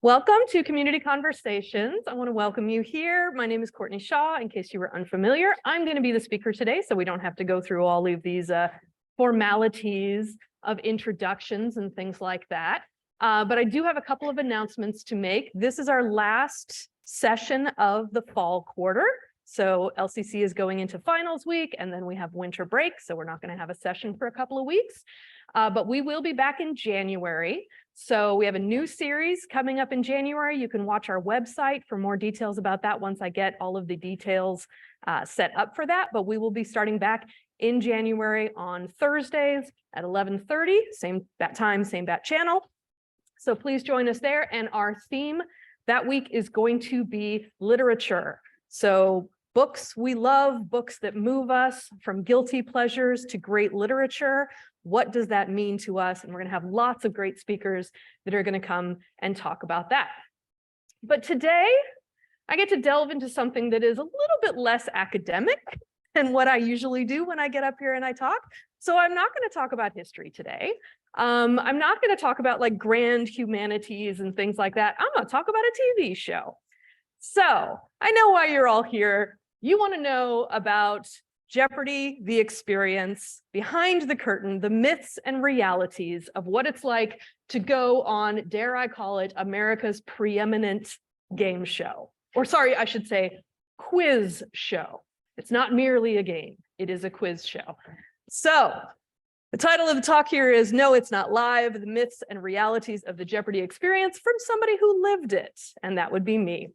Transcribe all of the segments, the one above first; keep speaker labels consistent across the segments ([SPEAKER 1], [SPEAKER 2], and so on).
[SPEAKER 1] Welcome to Community Conversations. I want to welcome you here. My name is Courtney Shah. In case you were unfamiliar, I'm going to be the speaker today, so we don't have to go through all of these formalities of introductions and things like that. But I do have a couple of announcements to make. This is our last session of the fall quarter. So LCC is going into finals week, and then we have winter break, so we're not going to have a session for a couple of weeks. But we will be back in January. So we have a new series coming up in January. You can watch our website for more details about that once I get all of the details set up for that. But we will be starting back in January on Thursdays at 11:30, same bat time, same bat channel. So please join us there. And our theme that week is going to be literature. So books we love, books that move us, from guilty pleasures to great literature. What does that mean to us? And we're going to have lots of great speakers that are going to come and talk about that. But today, I get to delve into something that is a little bit less academic than what I usually do when I get up here and I talk. So I'm not going to talk about history today. I'm not going to talk about like grand humanities and things like that. I'm going to talk about a TV show. So I know why you're all here. You want to know about Jeopardy, the experience, behind the curtain, the myths and realities of what it's like to go on, dare I call it, America's preeminent game show. Or sorry, I should say quiz show. It's not merely a game, it is a quiz show. So the title of the talk here is No, It's Not Live, the myths and realities of the Jeopardy experience from somebody who lived it. And that would be me.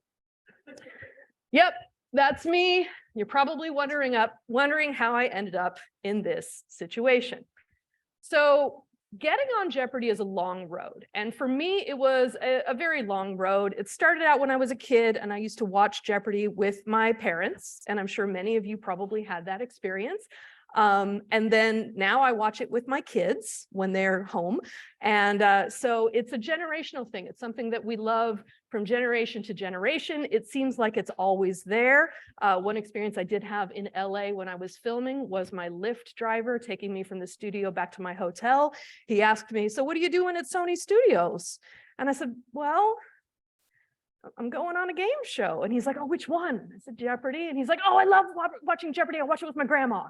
[SPEAKER 1] Yep, that's me. You're probably wondering how I ended up in this situation. So getting on Jeopardy is a long road. And for me, it was a very long road. It started out when I was a kid and I used to watch Jeopardy with my parents. And I'm sure many of you probably had that experience. And then now I watch it with my kids when they're home. And so it's a generational thing. It's something that we love from generation to generation. It seems like it's always there. One experience I did have in LA when I was filming was my Lyft driver taking me from the studio back to my hotel. He asked me, "So what are you doing at Sony Studios?" And I said, "Well, I'm going on a game show." And he's like, "Oh, which one?" I said, "Jeopardy." And he's like, "Oh, I love watching Jeopardy. I watch it with my grandma."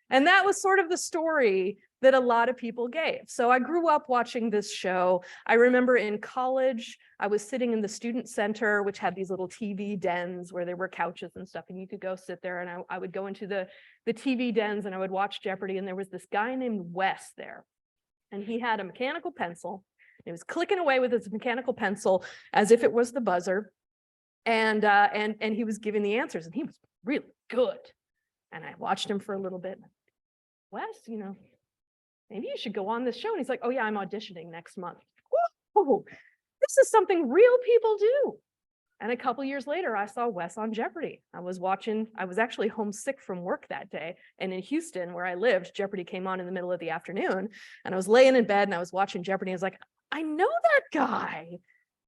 [SPEAKER 1] And that was sort of the story that a lot of people gave. So I grew up watching this show. I remember in college, I was sitting in the student center, which had these little TV dens where there were couches and stuff, and you could go sit there. And I would go into the TV dens and I would watch Jeopardy. And there was this guy named Wes there. And he had a mechanical pencil. He was clicking away with his mechanical pencil as if it was the buzzer. And he was giving the answers, and he was really good. And I watched him for a little bit. Wes, maybe you should go on this show. And he's like, "Oh yeah, I'm auditioning next month." Whoa, this is something real people do. And a couple years later, I saw Wes on Jeopardy. I was actually homesick from work that day. And in Houston, where I lived, Jeopardy came on in the middle of the afternoon. And I was laying in bed and I was watching Jeopardy. I was like, I know that guy.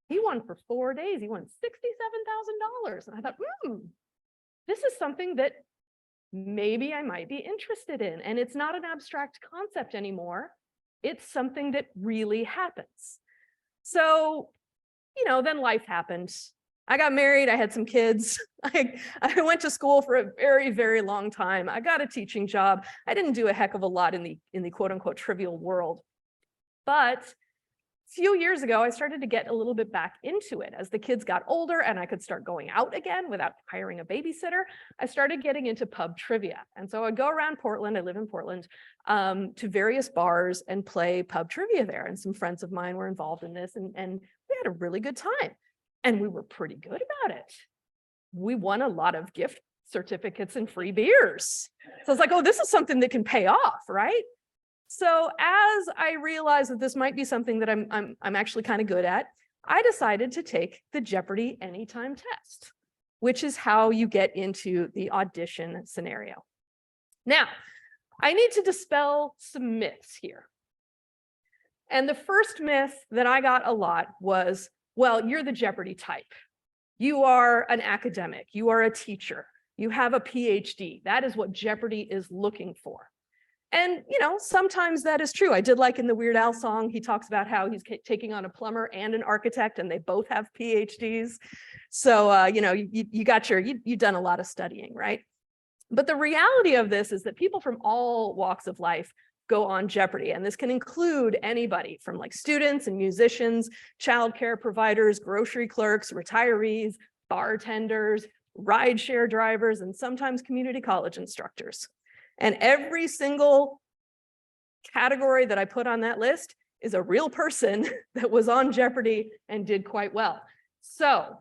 [SPEAKER 1] He won for 4 days. He won $67,000. And I thought, this is something that maybe I might be interested in. And it's not an abstract concept anymore. It's something that really happens. So, then life happened. I got married. I had some kids. I went to school for a very, very long time. I got a teaching job. I didn't do a heck of a lot in the quote unquote trivial world. But a few years ago, I started to get a little bit back into it. As the kids got older and I could start going out again without hiring a babysitter, I started getting into pub trivia. And so I'd go around Portland, I live in Portland, to various bars and play pub trivia there. And some friends of mine were involved in this, and we had a really good time. And we were pretty good about it. We won a lot of gift certificates and free beers. So I was like, oh, this is something that can pay off, right? So as I realized that this might be something that I'm actually kind of good at, I decided to take the Jeopardy Anytime test, which is how you get into the audition scenario. Now, I need to dispel some myths here. And the first myth that I got a lot was, well, you're the Jeopardy type. You are an academic. You are a teacher. You have a PhD. That is what Jeopardy is looking for. And, sometimes that is true. I did like in the Weird Al song, he talks about how he's taking on a plumber and an architect, and they both have PhDs. So, you've done a lot of studying, right? But the reality of this is that people from all walks of life go on Jeopardy. And this can include anybody from like students and musicians, childcare providers, grocery clerks, retirees, bartenders, rideshare drivers, and sometimes community college instructors. And every single category that I put on that list is a real person that was on Jeopardy and did quite well. So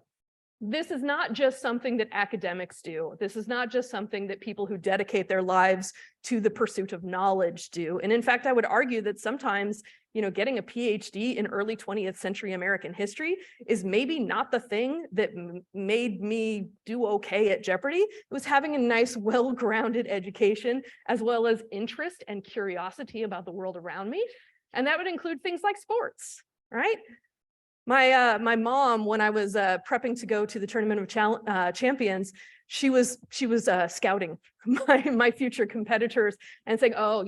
[SPEAKER 1] this is not just something that academics do. This is not just something that people who dedicate their lives to the pursuit of knowledge do. And in fact, I would argue that sometimes, getting a PhD in early 20th century American history is maybe not the thing that made me do okay at Jeopardy. It was having a nice, well-grounded education, as well as interest and curiosity about the world around me. And that would include things like sports, right? My mom, when I was prepping to go to the Tournament of Champions, she was scouting my future competitors and saying, oh,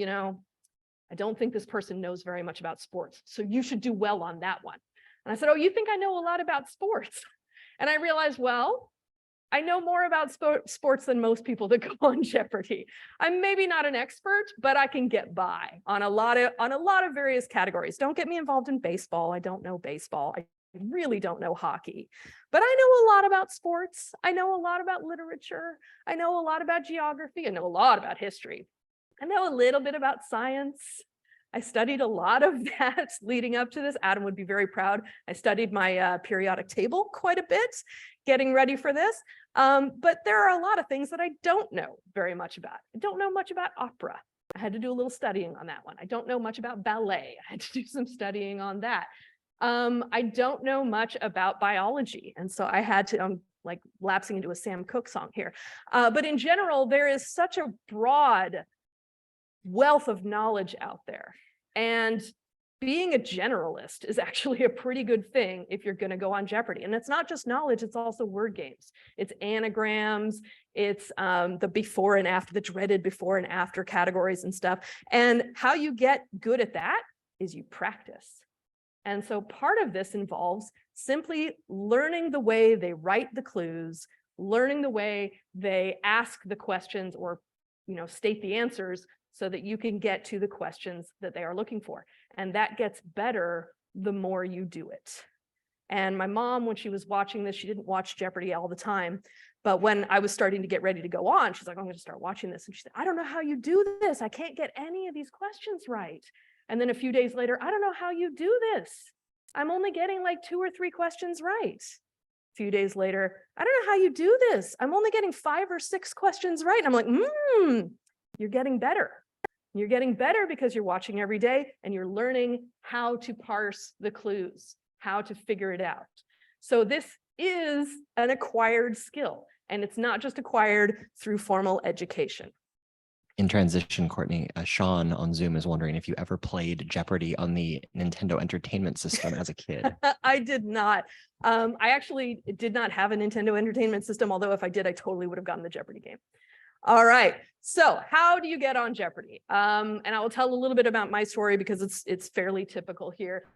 [SPEAKER 1] I don't think this person knows very much about sports, so you should do well on that one. And I said, oh, you think I know a lot about sports? And I realized, well, I know more about sports than most people that go on Jeopardy. I'm maybe not an expert, but I can get by on a lot of various categories. Don't get me involved in baseball. I don't know baseball. I really don't know hockey, but I know a lot about sports. I know a lot about literature. I know a lot about geography. I know a lot about history. I know a little bit about science. I studied a lot of that leading up to this. Adam would be very proud. I studied my periodic table quite a bit, getting ready for this. But there are a lot of things that I don't know very much about. I don't know much about opera. I had to do a little studying on that one. I don't know much about ballet. I had to do some studying on that. I don't know much about biology. And so I had to, like lapsing into a Sam Cooke song here. But in general, there is such a broad wealth of knowledge out there. And being a generalist is actually a pretty good thing if you're going to go on Jeopardy. And it's not just knowledge, it's also word games. It's anagrams, it's the before and after, the dreaded before and after categories and stuff. And how you get good at that is you practice. And so part of this involves simply learning the way they write the clues, learning the way they ask the questions or, state the answers so that you can get to the questions that they are looking for. And that gets better the more you do it. And my mom, when she was watching this, she didn't watch Jeopardy all the time. But when I was starting to get ready to go on, she's like, I'm going to start watching this. And she said, I don't know how you do this. I can't get any of these questions right. And then a few days later, I don't know how you do this. I'm only getting like 2 or 3 questions right. A few days later, I don't know how you do this. I'm only getting 5 or 6 questions right. And I'm like, you're getting better. You're getting better because you're watching every day and you're learning how to parse the clues, how to figure it out. So this is an acquired skill, and it's not just acquired through formal education.
[SPEAKER 2] In transition, Courtney, Sean on Zoom is wondering if you ever played Jeopardy on the Nintendo Entertainment System as a kid.
[SPEAKER 1] I did not. I actually did not have a Nintendo Entertainment System, although if I did, I totally would have gotten the Jeopardy game. All right, so how do you get on Jeopardy? And I will tell a little bit about my story because it's fairly typical here.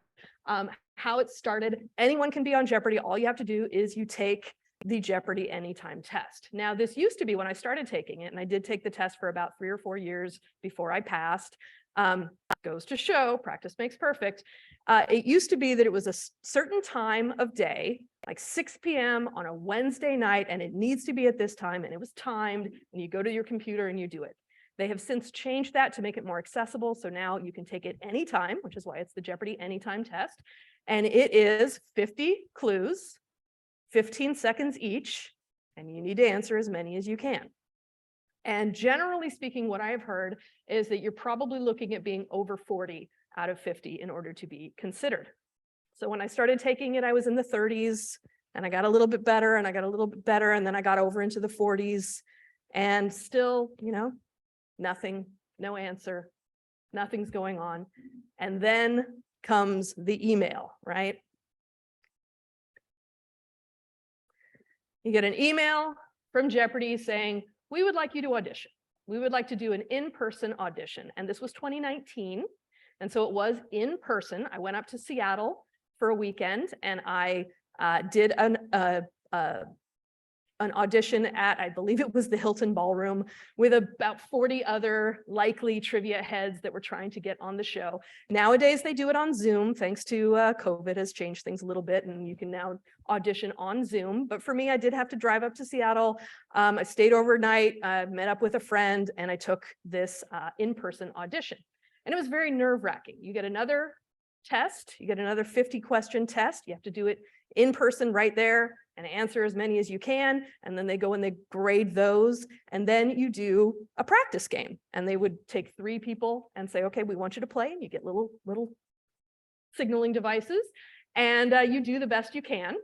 [SPEAKER 1] How it started, anyone can be on Jeopardy. All you have to do is you take the Jeopardy Anytime test. Now, this used to be when I started taking it, and I did take the test for about 3 or 4 years before I passed. Goes to show, practice makes perfect. It used to be that it was a certain time of day, like 6 p.m. on a Wednesday night, and it needs to be at this time, and it was timed, and you go to your computer and you do it. They have since changed that to make it more accessible, so now you can take it anytime, which is why it's the Jeopardy Anytime test, and it is 50 clues, 15 seconds each, and you need to answer as many as you can. And generally speaking, what I have heard is that you're probably looking at being over 40 out of 50 in order to be considered. So when I started taking it, I was in the 30s, and I got a little bit better, and I got a little bit better, and then I got over into the 40s, and still, nothing, no answer, nothing's going on. And then comes the email, right? You get an email from Jeopardy saying, we would like you to audition. we would like to do an in-person audition. And this was 2019. And so it was in person. I went up to Seattle for a weekend and I did an audition at, I believe it was the Hilton Ballroom, with about 40 other likely trivia heads that were trying to get on the show. Nowadays, they do it on Zoom, thanks to COVID has changed things a little bit, and you can now audition on Zoom. But for me, I did have to drive up to Seattle. I stayed overnight, met up with a friend, and I took this in-person audition. And it was very nerve-wracking. You get another test, you get another 50-question test. You have to do it in person right there and answer as many as you can. And then they go and they grade those. And then you do a practice game. And they would take 3 people and say, okay, we want you to play. And you get little signaling devices. And you do the best you can.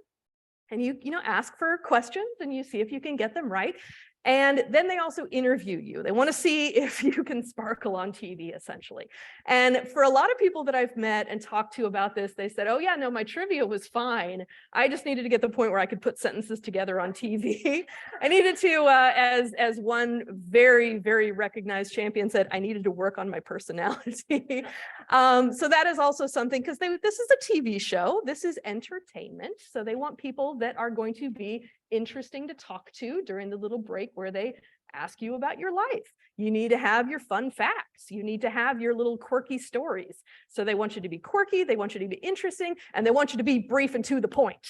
[SPEAKER 1] And you ask for questions and you see if you can get them right. And then they also interview you. They want to see if you can sparkle on TV, essentially. And for a lot of people that I've met and talked to about this, they said, oh yeah, no, my trivia was fine. I just needed to get the point where I could put sentences together on TV. I needed to, as one very, very recognized champion said, I needed to work on my personality. So that is also something, because this is a TV show. This is entertainment. So they want people that are going to be interesting to talk to during the little break where they ask you about your life. You need to have your fun facts. You need to have your little quirky stories. So they want you to be quirky, they want you to be interesting, and they want you to be brief and to the point.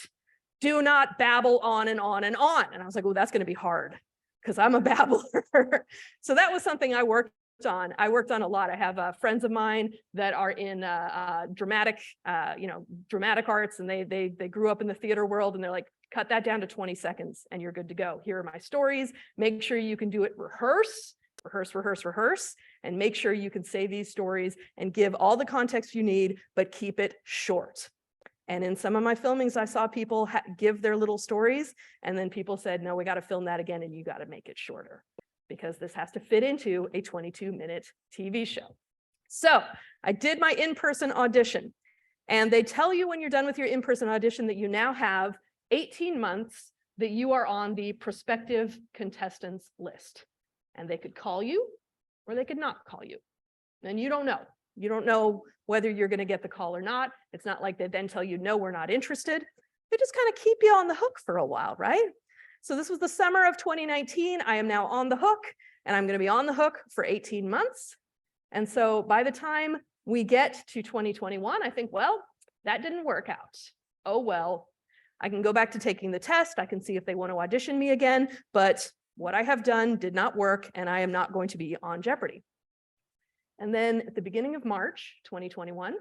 [SPEAKER 1] Do not babble on and on and on. And I was like, well, that's going to be hard because I'm a babbler. So that was something I worked on. I worked on a lot. I have friends of mine that are in dramatic arts, and they grew up in the theater world, and they're like, cut that down to 20 seconds and you're good to go. Here are my stories. Make sure you can do it, rehearse, and make sure you can say these stories and give all the context you need, but keep it short. And in some of my filmings, I saw people give their little stories, and then people said, no, we got to film that again, and you got to make it shorter, because this has to fit into a 22-minute TV show. So I did my in-person audition, and they tell you when you're done with your in-person audition that you now have 18 months that you are on the prospective contestants list. And they could call you or they could not call you. And you don't know. You don't know whether you're going to get the call or not. It's not like they then tell you, no, we're not interested. They just kind of keep you on the hook for a while, right? So this was the summer of 2019. I am now on the hook, and I'm going to be on the hook for 18 months. And so by the time we get to 2021, I think, well, that didn't work out. Oh, well. I can go back to taking the test. I can see if they want to audition me again, but what I have done did not work, and I am not going to be on Jeopardy. And then at the beginning of March 2021,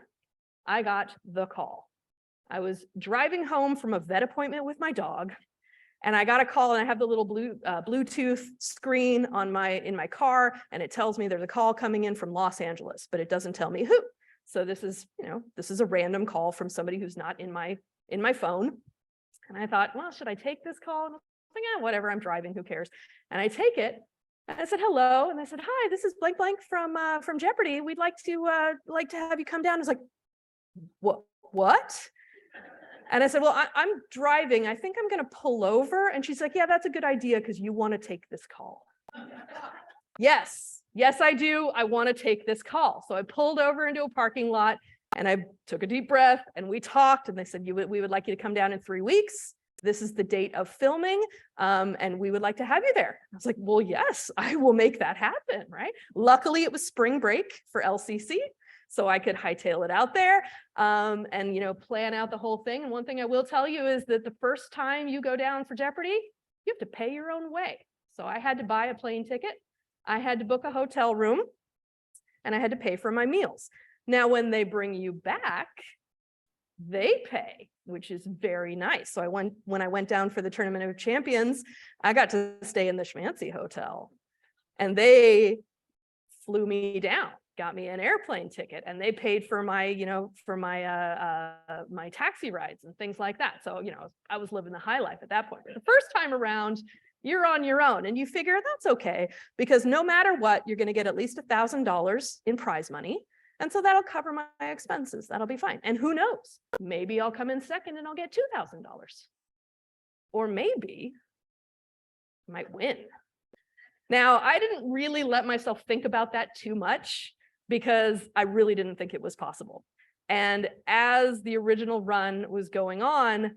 [SPEAKER 1] I got the call. I was driving home from a vet appointment with my dog, and I got a call, and I have the little Bluetooth screen on in my car, and it tells me there's a call coming in from Los Angeles, but it doesn't tell me who. So this is a random call from somebody who's not in my phone. And I thought, well, should I take this call? And I was like, yeah, whatever, I'm driving, who cares? And I take it, and I said, hello. And I said, hi, this is blank blank from Jeopardy. We'd like to have you come down. I was like, what? And I said, well, I'm driving. I think I'm going to pull over. And she's like, yeah, that's a good idea because you want to take this call. Yes, I do. I want to take this call. So I pulled over into a parking lot. And I took a deep breath and we talked, and they said, we would like you to come down in 3 weeks. This is the date of filming, and we would like to have you there. I was like, well, yes, I will make that happen, right? Luckily, it was spring break for LCC, so I could hightail it out there and plan out the whole thing. And one thing I will tell you is that the first time you go down for Jeopardy, you have to pay your own way. So I had to buy a plane ticket, I had to book a hotel room, and I had to pay for my meals. Now, when they bring you back, they pay, which is very nice. So when I went down for the Tournament of Champions, I got to stay in the Schmancy Hotel, and they flew me down, got me an airplane ticket, and they paid for my, my taxi rides and things like that. So, I was living the high life at that point. But the first time around, you're on your own, and you figure that's okay, because no matter what, you're going to get at least $1,000 in prize money. And so that'll cover my expenses. That'll be fine. And who knows? Maybe I'll come in second and I'll get $2,000. Or maybe I might win. Now, I didn't really let myself think about that too much because I really didn't think it was possible. And as the original run was going on,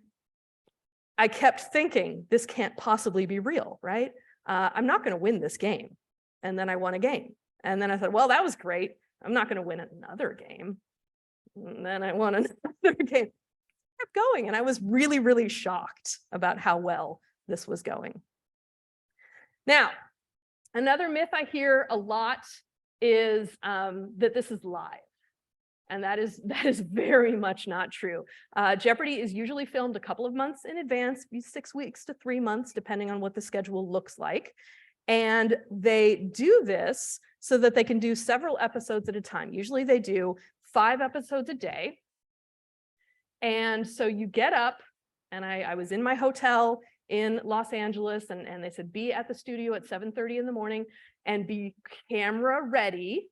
[SPEAKER 1] I kept thinking, this can't possibly be real, right? I'm not going to win this game. And then I won a game. And then I thought, well, that was great. I'm not going to win another game. And then I won another game. I kept going. And I was really, really shocked about how well this was going. Now, another myth I hear a lot is that this is live. And that is very much not true. Jeopardy is usually filmed a couple of months in advance, 6 weeks to 3 months, depending on what the schedule looks like. And they do this so that they can do several episodes at a time. Usually they do 5 episodes a day. And so you get up, and I was in my hotel in Los Angeles, and they said, be at the studio at 7:30 in the morning and be camera ready.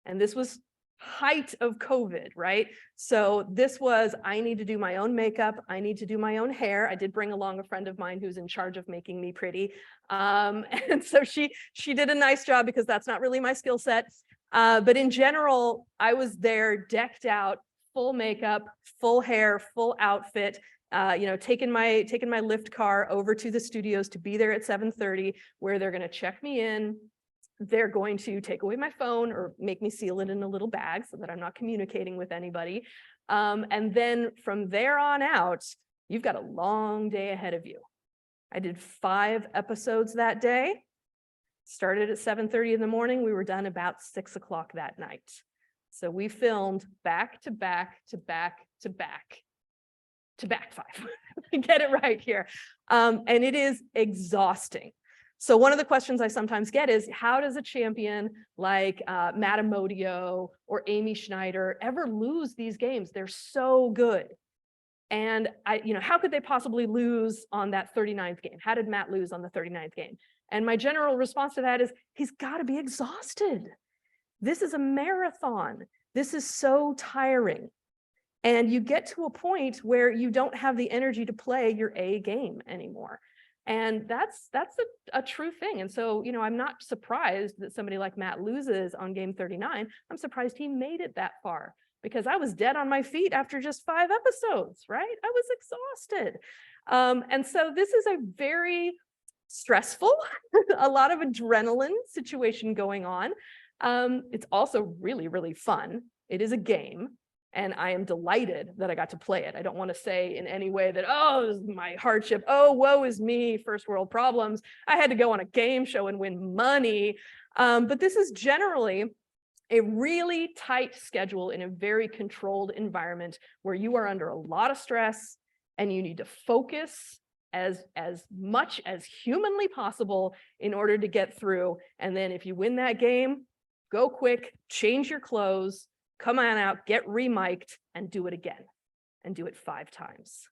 [SPEAKER 1] And this was height of COVID, right? So this was, I need to do my own makeup. I need to do my own hair. I did bring along a friend of mine who's in charge of making me pretty. And so she did a nice job because that's not really my skill set. But in general, I was there decked out, full makeup, full hair, full outfit, taking my Lyft car over to the studios to be there at 7:30, where they're going to check me in. They're going to take away my phone or make me seal it in a little bag so that I'm not communicating with anybody. And then from there on out, you've got a long day ahead of you. I did 5 episodes that day, started at 7:30 in the morning. We were done about 6 o'clock that night. So we filmed back to back to back to back to back 5. Get it right here. And it is exhausting. So one of the questions I sometimes get is, how does a champion like Matt Amodio or Amy Schneider ever lose these games? They're so good. And how could they possibly lose on that 39th game? How did Matt lose on the 39th game? And my general response to that is, he's got to be exhausted. This is a marathon. This is so tiring. And you get to a point where you don't have the energy to play your A game anymore. And that's a true thing. And so, I'm not surprised that somebody like Matt loses on game 39. I'm surprised he made it that far, because I was dead on my feet after just 5 episodes, right? I was exhausted. And so this is a very stressful, a lot of adrenaline situation going on. It's also really, really fun. It is a game. And I am delighted that I got to play it. I don't want to say in any way that, oh, this is my hardship. Oh, woe is me, first world problems. I had to go on a game show and win money. But this is generally a really tight schedule in a very controlled environment where you are under a lot of stress and you need to focus as much as humanly possible in order to get through. And then if you win that game, go quick, change your clothes, come on out, get remiked, and do it again, and do it 5 times.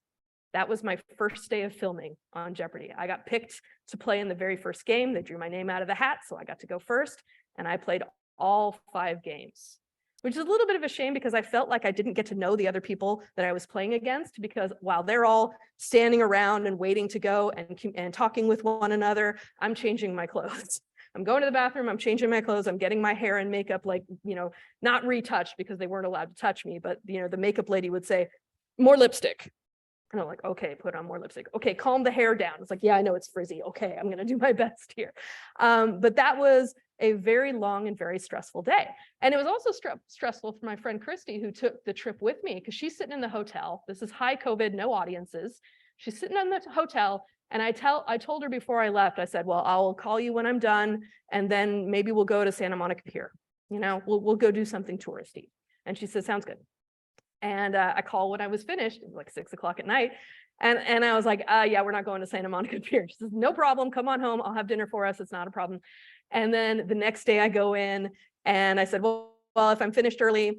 [SPEAKER 1] That was my first day of filming on Jeopardy. I got picked to play in the very first game. They drew my name out of the hat, so I got to go first, and I played all 5 games, which is a little bit of a shame because I felt like I didn't get to know the other people that I was playing against, because while they're all standing around and waiting to go and talking with one another, I'm changing my clothes. I'm going to the bathroom, I'm changing my clothes, I'm getting my hair and makeup, not retouched because they weren't allowed to touch me, but the makeup lady would say, more lipstick. And I'm like, okay, put on more lipstick. Okay, calm the hair down. It's like, yeah, I know it's frizzy. Okay, I'm gonna do my best here. But that was a very long and very stressful day. And it was also stressful for my friend Christy, who took the trip with me, because she's sitting in the hotel. This is high COVID, no audiences. She's sitting in the hotel. And I told her before I left, I said, well, I'll call you when I'm done, and then maybe we'll go to Santa Monica Pier. We'll go do something touristy. And she said, sounds good. And I called when I was finished, it was like 6 o'clock at night. And I was like, yeah, we're not going to Santa Monica Pier. She says, no problem, come on home. I'll have dinner for us. It's not a problem. And then the next day I go in and I said, well, if I'm finished early,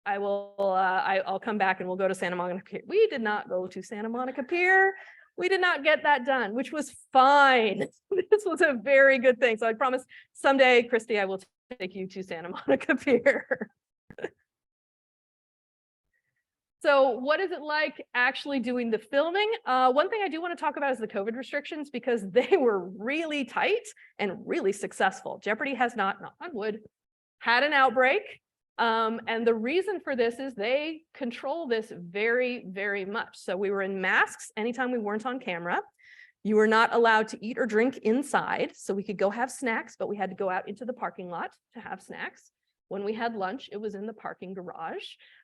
[SPEAKER 1] I'll come back and we'll go to Santa Monica Pier. We did not go to Santa Monica Pier. We did not get that done, which was fine. This was a very good thing. So I promise someday, Christy, I will take you to Santa Monica Pier. So what is it like actually doing the filming? One thing I do want to talk about is the COVID restrictions, because they were really tight and really successful. Jeopardy has not, knock on wood, had an outbreak. And the reason for this is they control this very, very much. So we were in masks anytime we weren't on camera. You were not allowed to eat or drink inside. So we could go have snacks, but we had to go out into the parking lot to have snacks. When we had lunch, it was in the parking garage.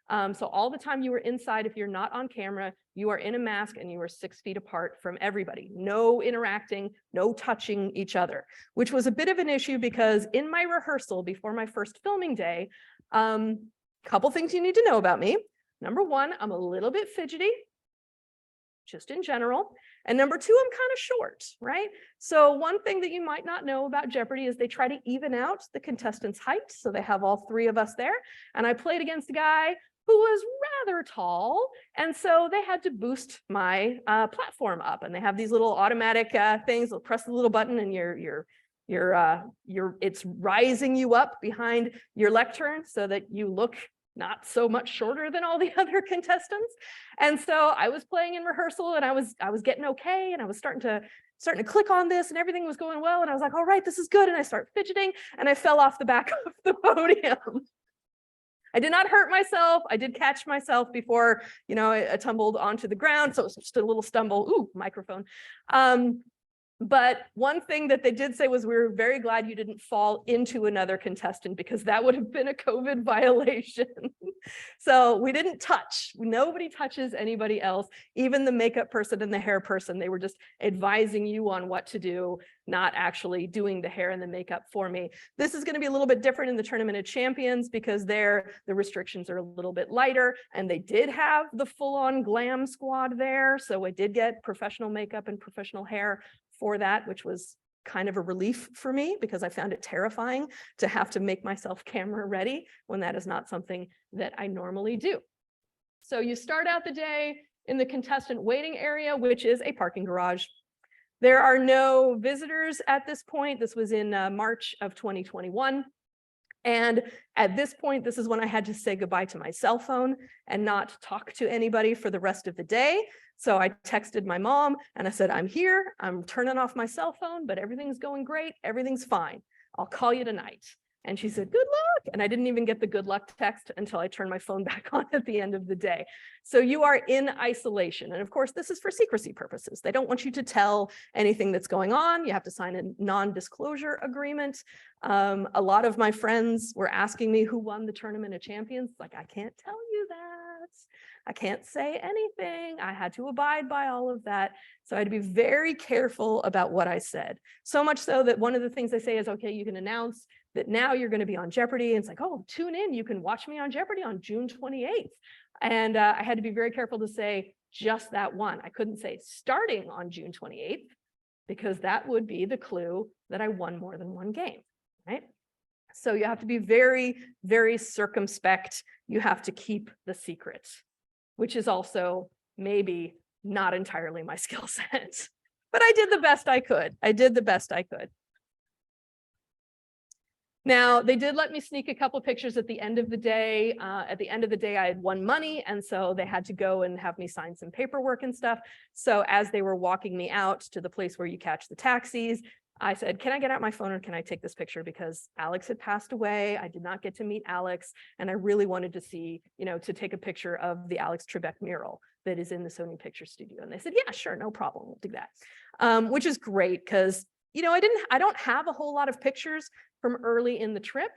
[SPEAKER 1] So all the time you were inside, if you're not on camera, you are in a mask and you are 6 feet apart from everybody. No interacting, no touching each other, which was a bit of an issue because in my rehearsal before my first filming day, couple things you need to know about me. Number one, I'm a little bit fidgety, just in general. And number two, I'm kind of short, right? So one thing that you might not know about Jeopardy is they try to even out the contestants' height. So they have all three of us there. And I played against a guy who was rather tall. And so they had to boost my platform up. And they have these little automatic things. They'll press the little button and it's rising you up behind your lectern so that you look not so much shorter than all the other contestants. And so I was playing in rehearsal and I was getting okay. And I was starting to click on this and everything was going well. And I was like, all right, this is good. And I start fidgeting and I fell off the back of the podium. I did not hurt myself. I did catch myself before, I tumbled onto the ground. So it was just a little stumble. Ooh, microphone. But one thing that they did say was, we were very glad you didn't fall into another contestant because that would have been a COVID violation. So we didn't touch. Nobody touches anybody else, even the makeup person and the hair person. They were just advising you on what to do, not actually doing the hair and the makeup for me. This is going to be a little bit different in the Tournament of Champions because there the restrictions are a little bit lighter, and they did have the full-on glam squad there. So I did get professional makeup and professional hair for that, which was kind of a relief for me because I found it terrifying to have to make myself camera ready when that is not something that I normally do. So you start out the day in the contestant waiting area, which is a parking garage. There are no visitors at this point. This was in March of 2021. And at this point, this is when I had to say goodbye to my cell phone and not talk to anybody for the rest of the day. So I texted my mom and I said, I'm here, I'm turning off my cell phone, but everything's going great, everything's fine. I'll call you tonight. And she said, good luck. And I didn't even get the good luck text until I turned my phone back on at the end of the day. So you are in isolation. And of course, this is for secrecy purposes. They don't want you to tell anything that's going on. You have to sign a non-disclosure agreement. A lot of my friends were asking me who won the Tournament of Champions. Like, I can't tell you that. I can't say anything. I had to abide by all of that. So I had to be very careful about what I said. So much so that one of the things they say is, okay, you can announce that now you're going to be on Jeopardy. And it's like, oh, tune in. You can watch me on Jeopardy on June 28th. And I had to be very careful to say just that one. I couldn't say starting on June 28th because that would be the clue that I won more than one game, right? So you have to be very, very circumspect. You have to keep the secret, which is also maybe not entirely my skill set, but I did the best I could. I did the best I could. Now, they did let me sneak a couple pictures at the end of the day. At the end of the day, I had won money, and so they had to go and have me sign some paperwork and stuff. So as they were walking me out to the place where you catch the taxis, I said, can I get out my phone and can I take this picture? Because Alex had passed away. I did not get to meet Alex. And I really wanted to see, to take a picture of the Alex Trebek mural that is in the Sony Picture Studio. And they said, yeah, sure, no problem. We'll do that. Which is great because, I don't have a whole lot of pictures from early in the trip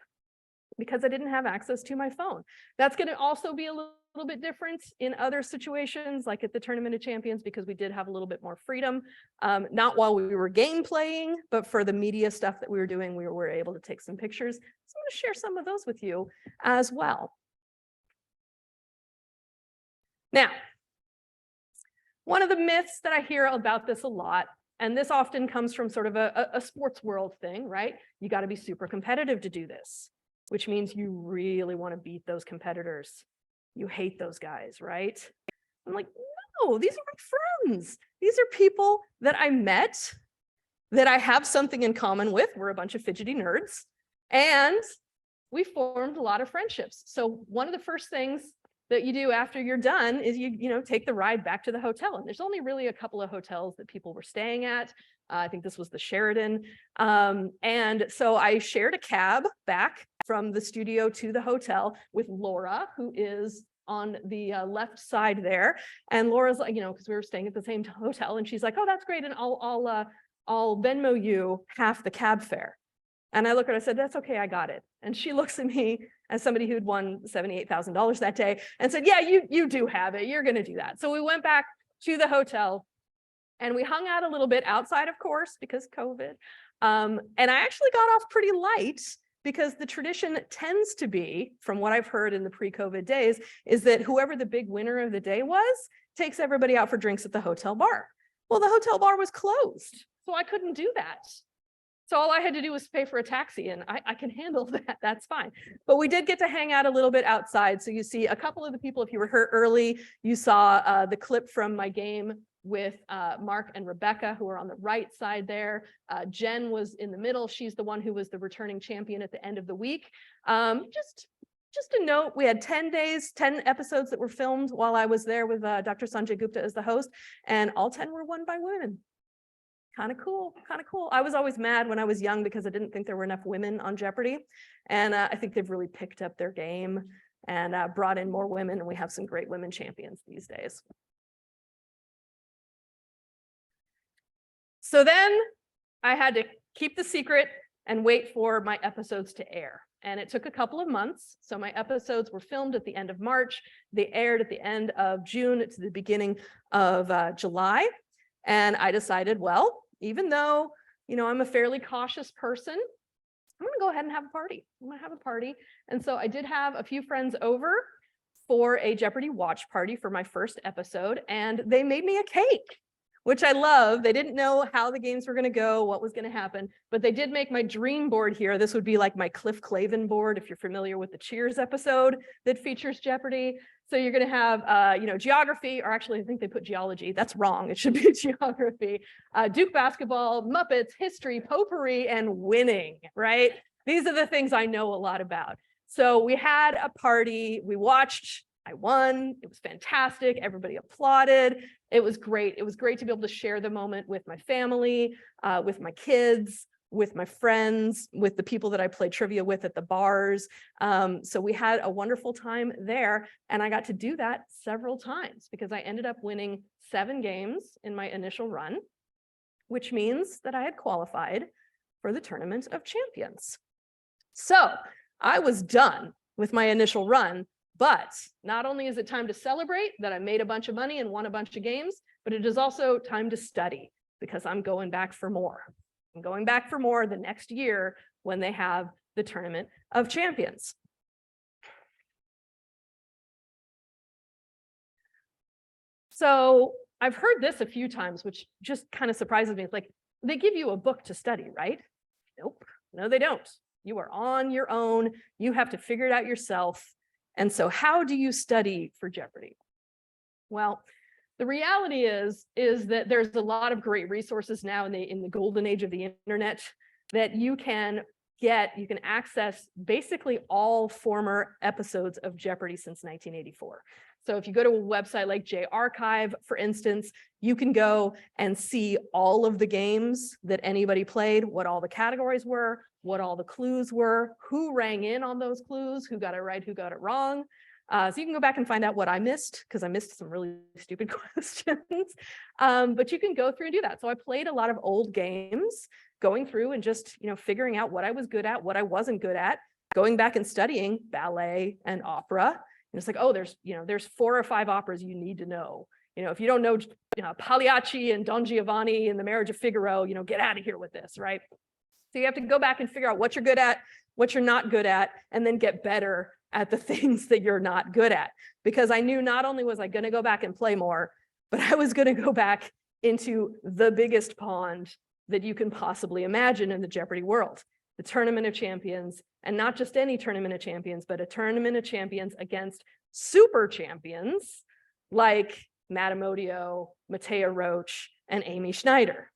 [SPEAKER 1] because I didn't have access to my phone. That's going to also be a little bit different in other situations, like at the Tournament of Champions, because we did have a little bit more freedom, not while we were game playing, but for the media stuff that we were doing, we were able to take some pictures. So I'm going to share some of those with you as well. Now, one of the myths that I hear about this a lot, and this often comes from sort of a sports world thing, right? You got to be super competitive to do this, which means you really want to beat those competitors. You hate those guys, right? I'm like, no, these are my friends. These are people that I met, that I have something in common with. We're a bunch of fidgety nerds, and we formed a lot of friendships. So one of the first things that you do after you're done is you take the ride back to the hotel. And there's only really a couple of hotels that people were staying at. I think this was the Sheraton. And so I shared a cab back from the studio to the hotel with Laura, who is on the left side there. And Laura's like, because we were staying at the same hotel, and she's like, oh, that's great. And I'll Venmo you half the cab fare. And I look at her, I said, that's okay, I got it. And she looks at me as somebody who'd won $78,000 that day and said, yeah, you do have it. You're going to do that. So we went back to the hotel and we hung out a little bit outside, of course, because COVID. And I actually got off pretty light because the tradition tends to be, from what I've heard in the pre-COVID days, is that whoever the big winner of the day was takes everybody out for drinks at the hotel bar. Well, the hotel bar was closed, so I couldn't do that. So all I had to do was pay for a taxi, and I can handle that. That's fine. But we did get to hang out a little bit outside. So you see a couple of the people, if you were here early, you saw the clip from my game with Mark and Rebecca, who are on the right side there. Jen was in the middle. She's the one who was the returning champion at the end of the week. Just a note, we had 10 days, 10 episodes that were filmed while I was there with Dr. Sanjay Gupta as the host, and all 10 were won by women. Kind of cool, kind of cool. I was always mad when I was young because I didn't think there were enough women on Jeopardy. And I think they've really picked up their game and brought in more women, and we have some great women champions these days. So then I had to keep the secret and wait for my episodes to air. And it took a couple of months. So my episodes were filmed at the end of March. They aired at the end of June to the beginning of July. And I decided, well, even though, I'm a fairly cautious person, I'm going to go ahead and have a party. I'm going to have a party. And so I did have a few friends over for a Jeopardy watch party for my first episode, and they made me a cake, which I love. They didn't know how the games were going to go, what was going to happen, but they did make my dream board here. This would be like my Cliff Clavin board, if you're familiar with the Cheers episode that features Jeopardy. So you're going to have, geography, or actually I think they put geology. That's wrong. It should be geography, Duke basketball, Muppets, history, potpourri, and winning, right? These are the things I know a lot about. So we had a party, we watched, I won, it was fantastic. Everybody applauded. It was great. It was great to be able to share the moment with my family, with my kids, with my friends, with the people that I played trivia with at the bars. So we had a wonderful time there, and I got to do that several times because I ended up winning 7 games in my initial run, which means that I had qualified for the Tournament of Champions. So I was done with my initial run, but not only is it time to celebrate that I made a bunch of money and won a bunch of games, but it is also time to study because I'm going back for more. I'm going back for more the next year when they have the Tournament of Champions. So I've heard this a few times, which just kind of surprises me. It's like, they give you a book to study, right? Nope, no, they don't. You are on your own. You have to figure it out yourself. And so how do you study for Jeopardy? Well, the reality is that there's a lot of great resources now in the golden age of the internet that you can access basically all former episodes of Jeopardy since 1984. So if you go to a website like J-Archive, for instance, you can go and see all of the games that anybody played, what all the categories were, what all the clues were, who rang in on those clues, who got it right, who got it wrong. So you can go back and find out what I missed, because I missed some really stupid questions. But you can go through and do that. So I played a lot of old games, going through and just, figuring out what I was good at, what I wasn't good at, going back and studying ballet and opera. And it's like, oh, there's 4 or 5 operas you need to know. If you don't know, Pagliacci and Don Giovanni and The Marriage of Figaro, get out of here with this, right? So you have to go back and figure out what you're good at, what you're not good at, and then get better at the things that you're not good at. Because I knew not only was I going to go back and play more, but I was going to go back into the biggest pond that you can possibly imagine in the Jeopardy world, the Tournament of Champions, and not just any Tournament of Champions, but a Tournament of Champions against super champions like Madame Odio, Matea Roach, and Amy Schneider.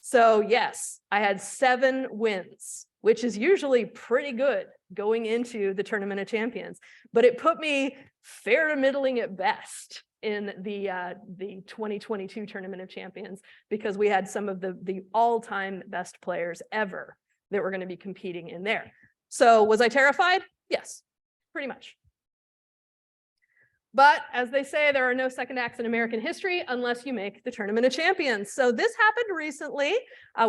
[SPEAKER 1] So yes, I had 7 wins which is usually pretty good going into the Tournament of Champions, but it put me fair to middling at best in the 2022 Tournament of Champions, because we had some of the all-time best players ever that were going to be competing in there. So was I terrified? Yes, pretty much. But as they say, there are no second acts in American history unless you make the Tournament of Champions. So this happened recently.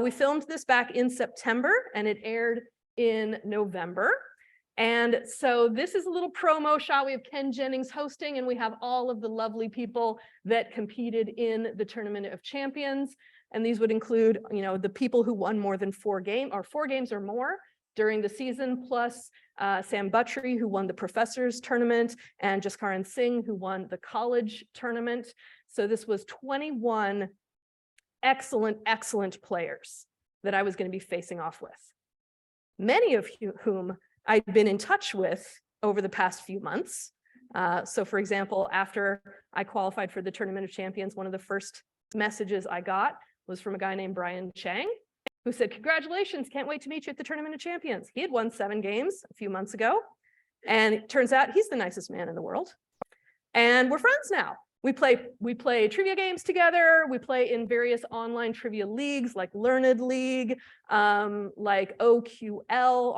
[SPEAKER 1] We filmed this back in September and it aired in November. And so this is a little promo shot. We have Ken Jennings hosting, and we have all of the lovely people that competed in the Tournament of Champions. And these would include, you know, the people who won more than 4 games or more during the season, plus Sam Buttrey, who won the Professors Tournament, and Jaskaran Singh, who won the College Tournament. So this was 21 excellent players that I was going to be facing off with, many of whom I'd been in touch with over the past few months. So for example, after I qualified for the Tournament of Champions, one of the first messages I got was from a guy named Brian Chang, who said, "Congratulations, can't wait to meet you at the Tournament of Champions." He had won 7 games a few months ago, and it turns out he's the nicest man in the world. And we're friends now. We play trivia games together. We play in various online trivia leagues like Learned League, like OQL,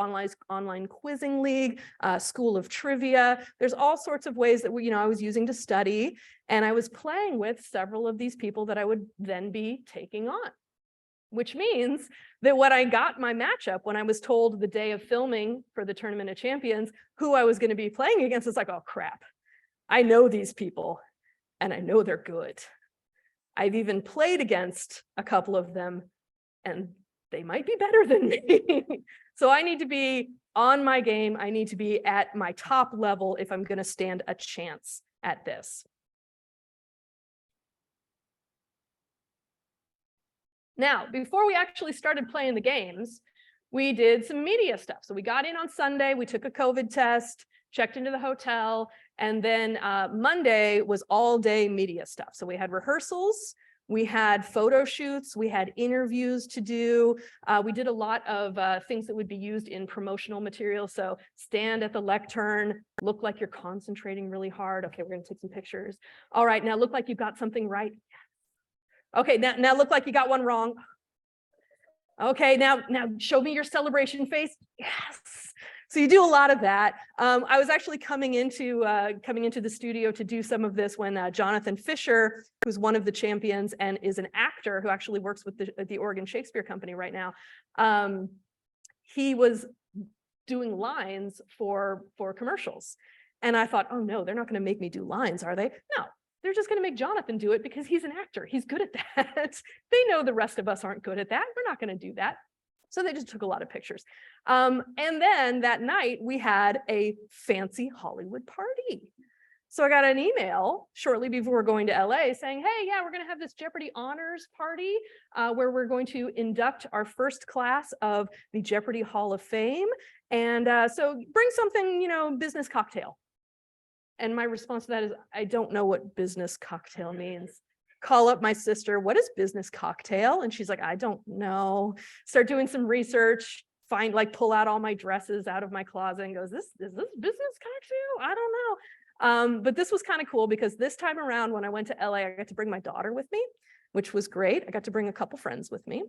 [SPEAKER 1] online quizzing league, School of Trivia. There's all sorts of ways that I was using to study, and I was playing with several of these people that I would then be taking on. Which means that when I got my matchup, when I was told the day of filming for the Tournament of Champions who I was going to be playing against, it's like, oh crap, I know these people and I know they're good. I've even played against a couple of them and they might be better than me. So I need to be on my game. I need to be at my top level if I'm going to stand a chance at this. Now, before we actually started playing the games, we did some media stuff. So we got in on Sunday, we took a COVID test, checked into the hotel, and then Monday was all day media stuff. So we had rehearsals, we had photo shoots, we had interviews to do. We did a lot of things that would be used in promotional material. So stand at the lectern, look like you're concentrating really hard. Okay, we're gonna take some pictures. All right, now look like you got something right. Okay, now look like you got one wrong. Okay, now show me your celebration face. Yes. So you do a lot of that. I was actually coming into the studio to do some of this when Jonathan Fisher, who's one of the champions and is an actor who actually works with the Oregon Shakespeare Company right now, he was doing lines for commercials. And I thought, oh no, they're not going to make me do lines, are they? No. They're just going to make Jonathan do it because he's an actor. He's good at that. They know the rest of us aren't good at that. We're not going to do that. So they just took a lot of pictures. And then that night we had a fancy Hollywood party. So I got an email shortly before going to LA saying, hey, yeah, we're going to have this Jeopardy honors party where we're going to induct our first class of the Jeopardy Hall of Fame. And so bring something, business cocktail. And my response to that is, I don't know what business cocktail means. Call up my sister, what is business cocktail? And she's like, I don't know. Start doing some research, pull out all my dresses out of my closet and goes, is this business cocktail? I don't know. But this was kind of cool because this time around when I went to LA, I got to bring my daughter with me, which was great. I got to bring a couple friends with me.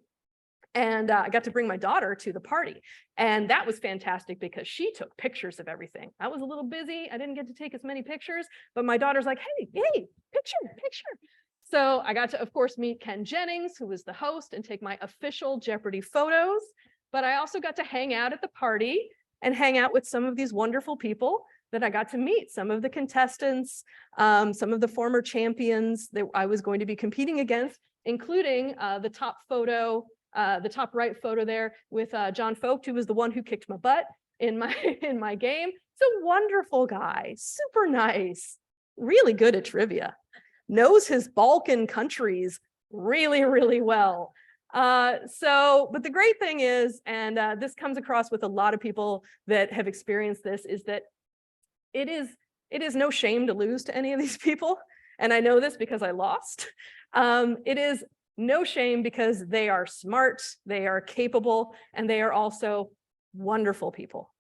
[SPEAKER 1] And I got to bring my daughter to the party. And that was fantastic because she took pictures of everything. I was a little busy. I didn't get to take as many pictures, but my daughter's like, hey, picture. So I got to, of course, meet Ken Jennings, who was the host, and take my official Jeopardy photos. But I also got to hang out at the party and hang out with some of these wonderful people that I got to meet, some of the contestants, some of the former champions that I was going to be competing against, including the top right photo there with John Focht, who was the one who kicked my butt in my game. It's a wonderful guy, super nice, really good at trivia, knows his Balkan countries really, really well. But the great thing is, and this comes across with a lot of people that have experienced this, is that it is no shame to lose to any of these people. And I know this because I lost. It is no shame because they are smart, they are capable, and they are also wonderful people.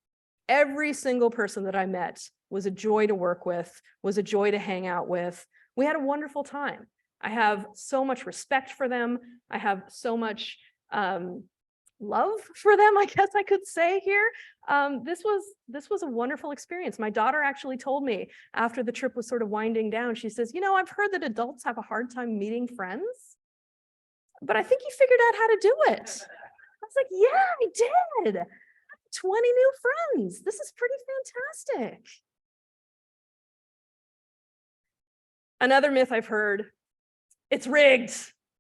[SPEAKER 1] Every single person that I met was a joy to work with, was a joy to hang out with. We had a wonderful time. I have so much respect for them. I have so much love for them, I guess I could say here. This was a wonderful experience. My daughter actually told me after the trip was sort of winding down, she says, I've heard that adults have a hard time meeting friends, but I think you figured out how to do it. I was like, yeah, I did. 20 new friends. This is pretty fantastic. Another myth I've heard, it's rigged.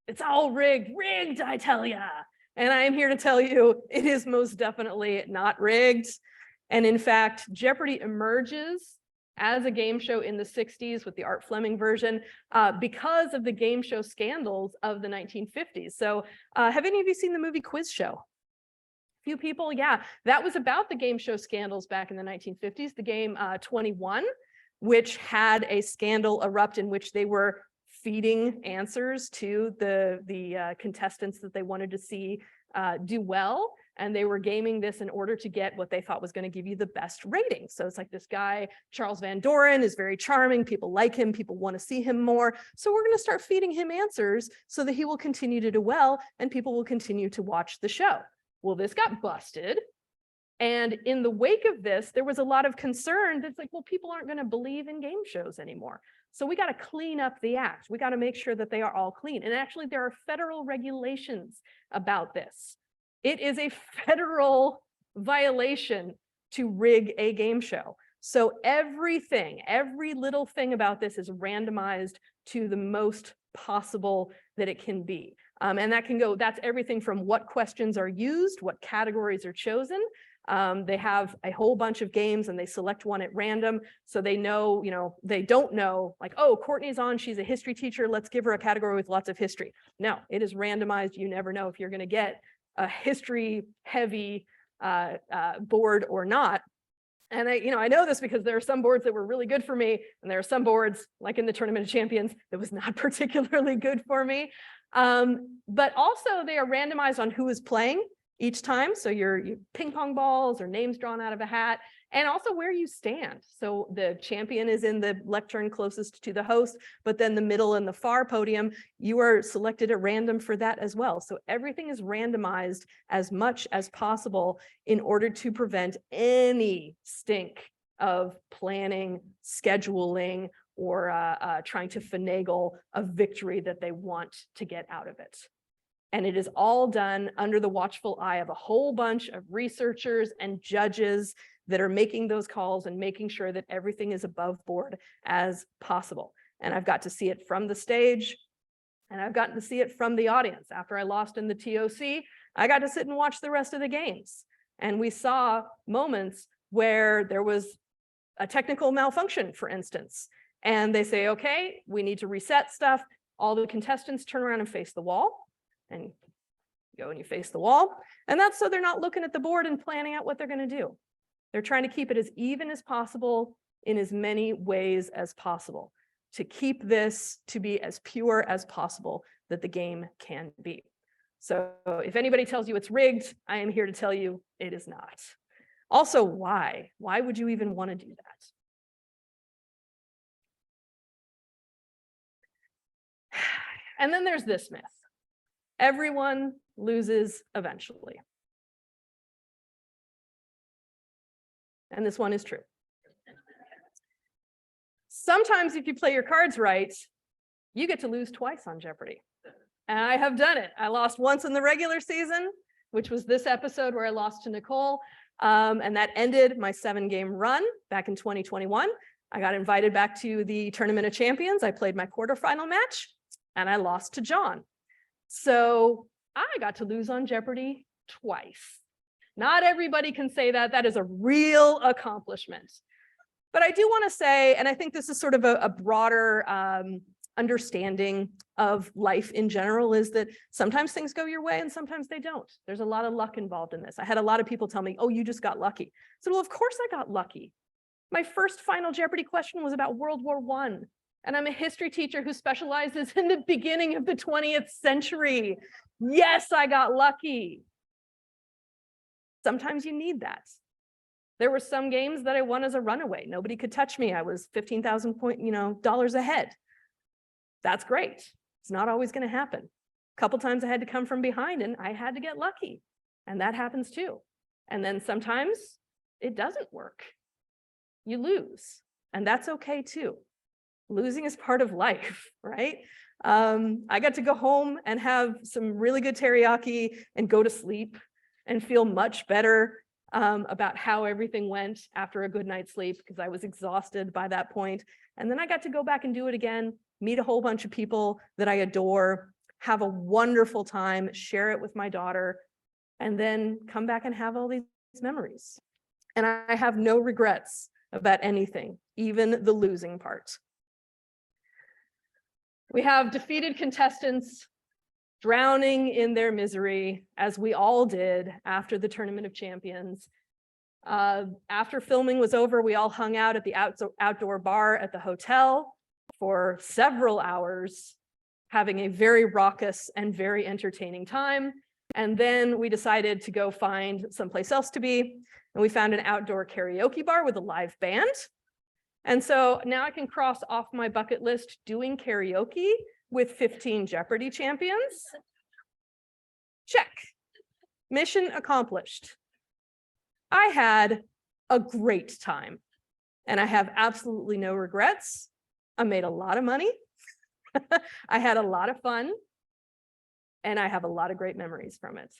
[SPEAKER 1] It's all rigged. Rigged, I tell ya. And I am here to tell you, it is most definitely not rigged. And in fact, Jeopardy emerges as a game show in the 60s with the Art Fleming version because of the game show scandals of the 1950s. So have any of you seen the movie Quiz Show? Few people, yeah. That was about the game show scandals back in the 1950s. The game 21, which had a scandal erupt in which they were feeding answers to the contestants that they wanted to see do well. And they were gaming this in order to get what they thought was going to give you the best rating. So it's like this guy, Charles Van Doren, is very charming. People like him. People want to see him more. So we're going to start feeding him answers so that he will continue to do well and people will continue to watch the show. Well, this got busted. And in the wake of this, there was a lot of concern that's like, well, people aren't going to believe in game shows anymore. So we got to clean up the act. We got to make sure that they are all clean. And actually, there are federal regulations about this. It is a federal violation to rig a game show. So everything, every little thing about this is randomized to the most possible that it can be. And that can go, that's everything from what questions are used, what categories are chosen. They have a whole bunch of games and they select one at random. So they know, they don't know like, oh, Courtney's on, she's a history teacher. Let's give her a category with lots of history. No, it is randomized. You never know if you're going to get a history heavy board or not. And I know this because there are some boards that were really good for me. And there are some boards like in the Tournament of Champions that was not particularly good for me. But also they are randomized on who is playing each time. So your ping pong balls or names drawn out of a hat, and also where you stand. So the champion is in the lectern closest to the host, but then the middle and the far podium, you are selected at random for that as well. So everything is randomized as much as possible in order to prevent any stink of planning, scheduling, or trying to finagle a victory that they want to get out of it. And it is all done under the watchful eye of a whole bunch of researchers and judges that are making those calls and making sure that everything is above board as possible. And I've got to see it from the stage, and I've gotten to see it from the audience. After I lost in the TOC, I got to sit and watch the rest of the games. And we saw moments where there was a technical malfunction, for instance. And they say, okay, we need to reset stuff. All the contestants turn around and face the wall. And you go and you face the wall. And that's so they're not looking at the board and planning out what they're going to do. They're trying to keep it as even as possible in as many ways as possible to keep this to be as pure as possible that the game can be. So if anybody tells you it's rigged, I am here to tell you it is not. Also, why? Why would you even want to do that? And then there's this myth. Everyone loses eventually. And this one is true. Sometimes if you play your cards right, you get to lose twice on Jeopardy. And I have done it. I lost once in the regular season, which was this episode where I lost to Nicole. And that ended my 7-game run back in 2021. I got invited back to the Tournament of Champions. I played my quarterfinal match and I lost to John. So I got to lose on Jeopardy twice. Not everybody can say that. That is a real accomplishment. But I do want to say, and I think this is sort of a broader understanding of life in general, is that sometimes things go your way and sometimes they don't. There's a lot of luck involved in this. I had a lot of people tell me, oh, you just got lucky. So, well, of course I got lucky. My first final Jeopardy question was about World War I. And I'm a history teacher who specializes in the beginning of the 20th century. Yes, I got lucky. Sometimes you need that. There were some games that I won as a runaway. Nobody could touch me. I was $15,000 dollars ahead. That's great. It's not always going to happen. A couple times I had to come from behind and I had to get lucky. And that happens too. And then sometimes it doesn't work. You lose. And that's okay too. Losing is part of life, right? I got to go home and have some really good teriyaki and go to sleep and feel much better about how everything went after a good night's sleep, because I was exhausted by that point. And then I got to go back and do it again, meet a whole bunch of people that I adore, have a wonderful time, share it with my daughter, and then come back and have all these memories. And I have no regrets about anything, even the losing part. We have defeated contestants drowning in their misery, as we all did after the Tournament of Champions. After filming was over, we all hung out at the outdoor bar at the hotel for several hours, having a very raucous and very entertaining time. And then we decided to go find someplace else to be. And we found an outdoor karaoke bar with a live band. And so now I can cross off my bucket list doing karaoke with 15 Jeopardy champions. Check. Mission accomplished. I had a great time and I have absolutely no regrets. I made a lot of money. I had a lot of fun and I have a lot of great memories from it.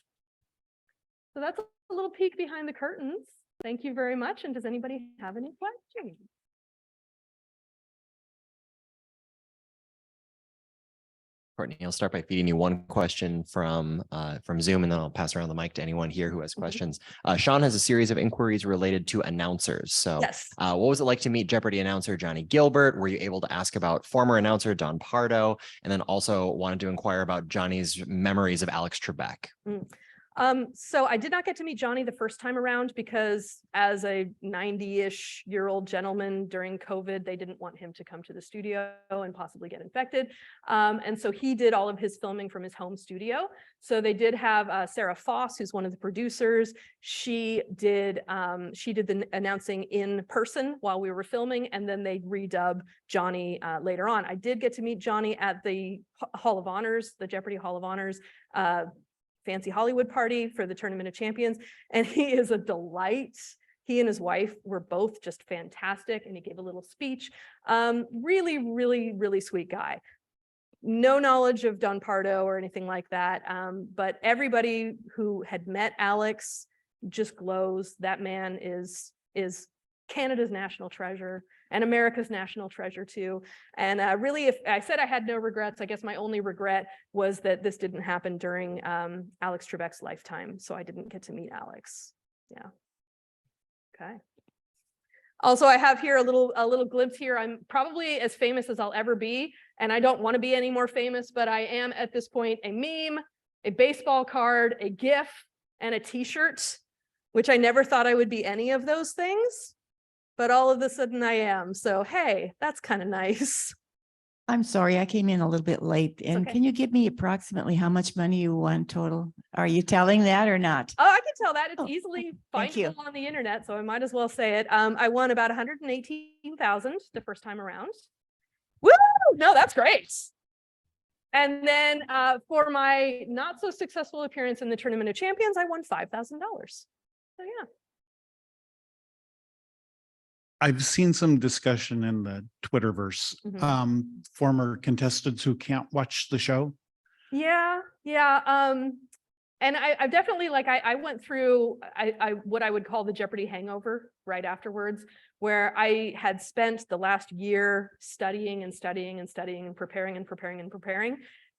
[SPEAKER 1] So that's a little peek behind the curtains. Thank you very much. And does anybody have any questions?
[SPEAKER 2] Courtney, I'll start by feeding you one question from Zoom, and then I'll pass around the mic to anyone here who has questions. Sean has a series of inquiries related to announcers. So
[SPEAKER 1] yes.
[SPEAKER 2] What was it like to meet Jeopardy announcer Johnny Gilbert? Were you able to ask about former announcer Don Pardo? And then also wanted to inquire about Johnny's memories of Alex Trebek.
[SPEAKER 1] So I did not get to meet Johnny the first time around because as a 90-ish-year-old gentleman during COVID, they didn't want him to come to the studio and possibly get infected. And so he did all of his filming from his home studio. So they did have Sarah Foss, who's one of the producers. She did the announcing in person while we were filming, and then they redub Johnny later on. I did get to meet Johnny at the Hall of Honors, the Jeopardy Hall of Honors, fancy Hollywood party for the Tournament of Champions. And he is a delight. He and his wife were both just fantastic. And he gave a little speech. Really, really, really sweet guy. No knowledge of Don Pardo or anything like that. But everybody who had met Alex just glows. That man is Canada's national treasure and America's national treasure too. And really, if I said I had no regrets, I guess my only regret was that this didn't happen during Alex Trebek's lifetime. So I didn't get to meet Alex. Yeah. Okay. Also, I have here a little glimpse here. I'm probably as famous as I'll ever be, and I don't want to be any more famous, but I am at this point a meme, a baseball card, a GIF, and a t-shirt, which I never thought I would be any of those things. But all of a sudden I am. So, hey, that's kind of nice.
[SPEAKER 3] I'm sorry, I came in a little bit late. And
[SPEAKER 1] okay.
[SPEAKER 3] Can you give me approximately how much money you won total? Are you telling that or not?
[SPEAKER 1] Oh, I can tell that. It's easily
[SPEAKER 3] thank you.
[SPEAKER 1] findable on the internet, so I might as well say it. I won about 118,000 the first time around. Woo! No, that's great. And then for my not so successful appearance in the Tournament of Champions, I won $5,000. So yeah.
[SPEAKER 4] I've seen some discussion in the Twitterverse, former contestants who can't watch the show.
[SPEAKER 1] Yeah. And I definitely, like, I went through what I would call the Jeopardy hangover right afterwards, where I had spent the last year studying and preparing.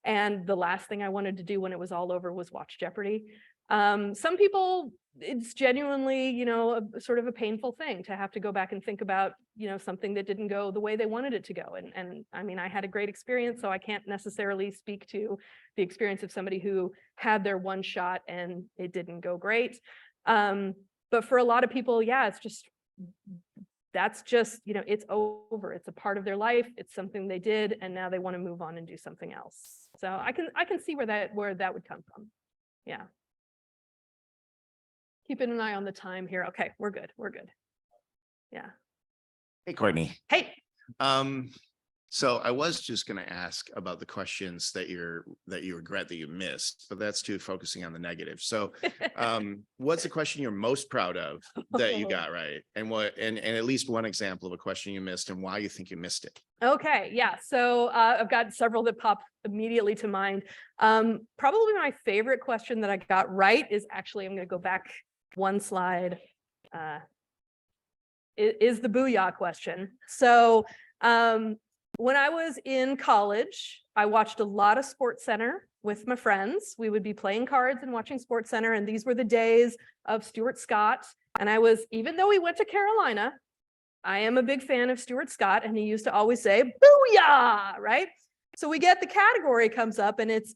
[SPEAKER 1] And the last thing I wanted to do when it was all over was watch Jeopardy. Some people, it's genuinely, a sort of a painful thing to have to go back and think about, something that didn't go the way they wanted it to go. And I mean, I had a great experience, so I can't necessarily speak to the experience of somebody who had their one shot and it didn't go great. But for a lot of people, yeah, that's just, it's over. It's a part of their life. It's something they did, and now they want to move on and do something else. So I can see where that would come from. Yeah. Keeping an eye on the time here. Okay, we're good. We're good. Yeah.
[SPEAKER 5] Hey, Courtney.
[SPEAKER 1] Hey.
[SPEAKER 5] So I was just going to ask about the questions that you regret that you missed, but that's too focusing on the negative. So, what's the question you're most proud of that you got right, and at least one example of a question you missed and why you think you missed it?
[SPEAKER 1] Okay, yeah. So I've got several that pop immediately to mind. Probably my favorite question that I got right is actually, I'm going to go back one slide. Is the booyah question. So when I was in college, I watched a lot of SportsCenter with my friends. We would be playing cards and watching SportsCenter, and these were the days of Stuart Scott. And even though he went to Carolina, I am a big fan of Stuart Scott, and he used to always say, booyah, right? So we get the category comes up, and it's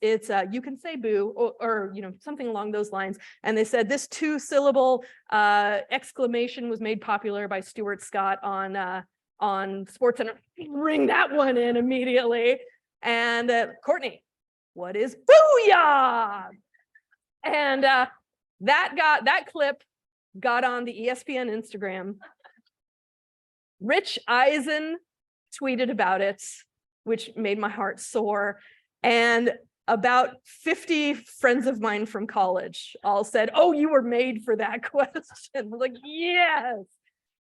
[SPEAKER 1] you can say boo or something along those lines. And they said this 2-syllable exclamation was made popular by Stuart Scott on SportsCenter. Ring that one in immediately. And Courtney, what is booyah? And that clip got on the ESPN Instagram. Rich Eisen tweeted about it, which made my heart soar. And about 50 friends of mine from college all said, oh, you were made for that question. I'm like, yes.